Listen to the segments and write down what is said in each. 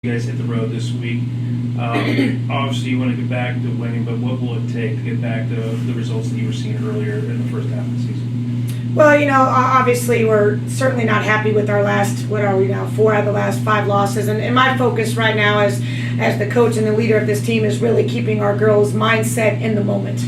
You guys hit the road this week. Obviously, you want to get back to winning, but what will it take to get back to the results that you were seeing earlier in the first half of the season? Well, obviously we're certainly not happy with our last, what are we now, 4 out of the last 5 losses. And my focus right now as the coach and the leader of this team is really keeping our girls' mindset in the moment.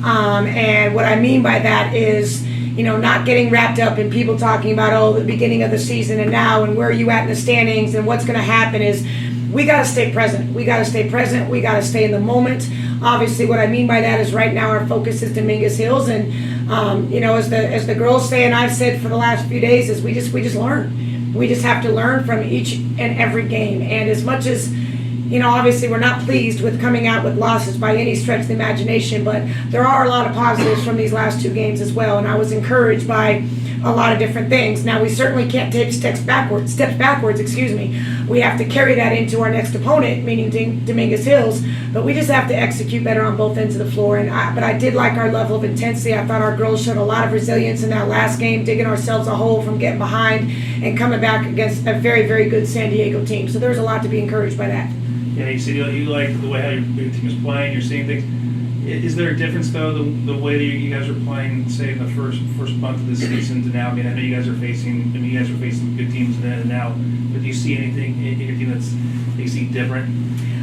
And what I mean by that is, not getting wrapped up in people talking about, the beginning of the season and now and where are you at in the standings and what's going to happen is we got to stay present. We got to stay present. We got to stay in the moment. Obviously, what I mean by that is right now our focus is Dominguez Hills. And, as the girls say and I've said for the last few days is we just learn. We just have to learn from each and every game. And as much as obviously we're not pleased with coming out with losses by any stretch of the imagination, but there are a lot of positives from these last 2 games as well, and I was encouraged by a lot of different things. Now, we certainly can't take steps backwards, We have to carry that into our next opponent, meaning Dominguez Hills, but we just have to execute better on both ends of the floor. But I did like our level of intensity. I thought our girls showed a lot of resilience in that last game, digging ourselves a hole from getting behind and coming back against a very, very good San Diego team. So there's a lot to be encouraged by that. Yeah, you said you like the way how your team is playing. You're seeing things. Is there a difference though the way that you guys are playing, say in the first month of the season to now? I mean, I know you guys are facing good teams then and now, but do you see anything in your team that you see different?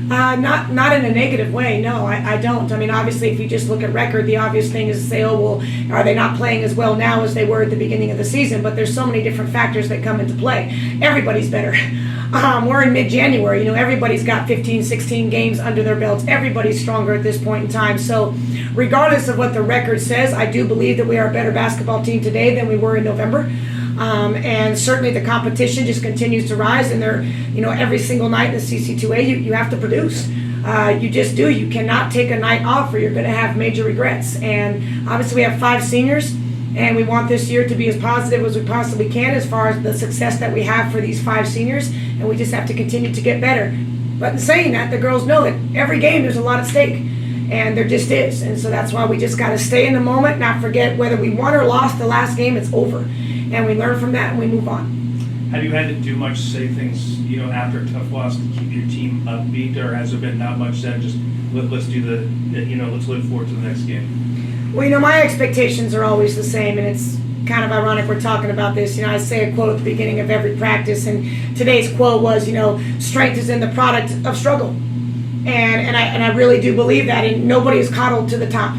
Not in a negative way. No, I don't. I mean, obviously, if you just look at record, the obvious thing is to say, are they not playing as well now as they were at the beginning of the season? But there's so many different factors that come into play. Everybody's better. We're in mid-January. Everybody's got 15, 16 games under their belts. Everybody's stronger at this point in time. So regardless of what the record says, I do believe that we are a better basketball team today than we were in November. And certainly the competition just continues to rise, and they're, every single night in the CC2A, you have to produce. You just do. You cannot take a night off or you're going to have major regrets. And obviously we have 5 seniors, and we want this year to be as positive as we possibly can as far as the success that we have for these 5 seniors, and we just have to continue to get better. But in saying that, the girls know that every game there's a lot at stake, and there just is. And so that's why we just got to stay in the moment, not forget whether we won or lost the last game, it's over. And we learn from that and we move on. Have you had to do much, say things, after a tough loss to keep your team upbeat, or has there been not much said? Just let's do let's look forward to the next game. Well, my expectations are always the same, and it's kind of ironic we're talking about this. I say a quote at the beginning of every practice, and today's quote was, strength is in the product of struggle, and I really do believe that, and nobody is coddled to the top.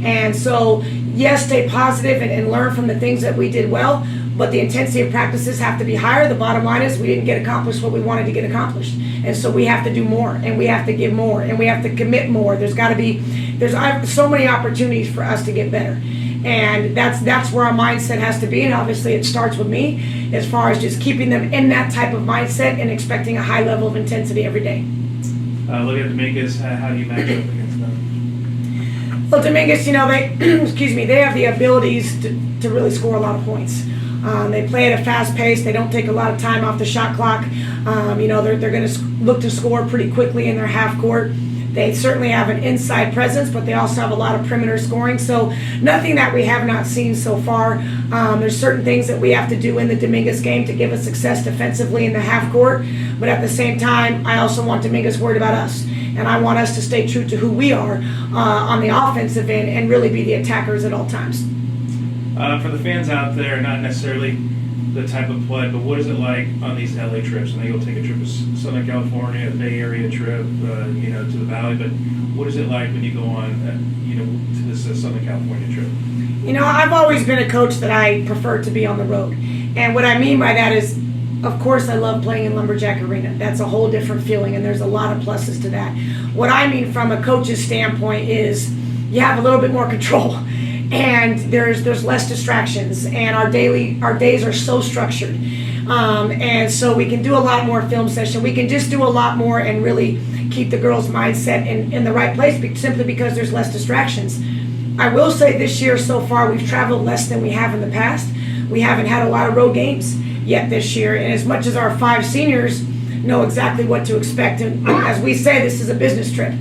And so, yes, stay positive and learn from the things that we did well, but the intensity of practices have to be higher. The bottom line is we didn't get accomplished what we wanted to get accomplished. And so we have to do more, and we have to give more, and we have to commit more. There's so many opportunities for us to get better. And that's where our mindset has to be, and obviously it starts with me as far as just keeping them in that type of mindset and expecting a high level of intensity every day. Looking at Dominguez, how do you match up against them? Well, Dominguez, they have the abilities to really score a lot of points. They play at a fast pace. They don't take a lot of time off the shot clock. They're going to look to score pretty quickly in their half court. They certainly have an inside presence, but they also have a lot of perimeter scoring. So nothing that we have not seen so far. There's certain things that we have to do in the Dominguez game to give us success defensively in the half court. But at the same time, I also want Dominguez worried about us. And I want us to stay true to who we are on the offensive end and really be the attackers at all times. For the fans out there, not necessarily the type of play, but what is it like on these LA trips? I know you'll take a trip to Southern California, a Bay Area trip, to the Valley, but what is it like when you go on, to this Southern California trip? I've always been a coach that I prefer to be on the road. And what I mean by that is, of course, I love playing in Lumberjack Arena. That's a whole different feeling, and there's a lot of pluses to that. What I mean from a coach's standpoint is you have a little bit more control, and there's less distractions, and our days are so structured, and so we can do a lot more film session. We can just do a lot more and really keep the girls' mindset in the right place, simply because there's less distractions. I will say this year so far we've traveled less than we have in the past. We haven't had a lot of road games yet this year, and as much as our 5 seniors know exactly what to expect, and as we say, this is a business trip,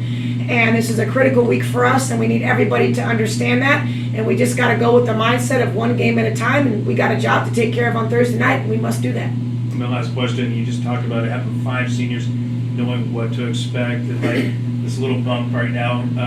and this is a critical week for us, and we need everybody to understand that, and we just got to go with the mindset of one game at a time, and we got a job to take care of on Thursday night, and we must do that. My last question, you just talked about having 5 seniors. knowing what to expect, and like this little bump right now.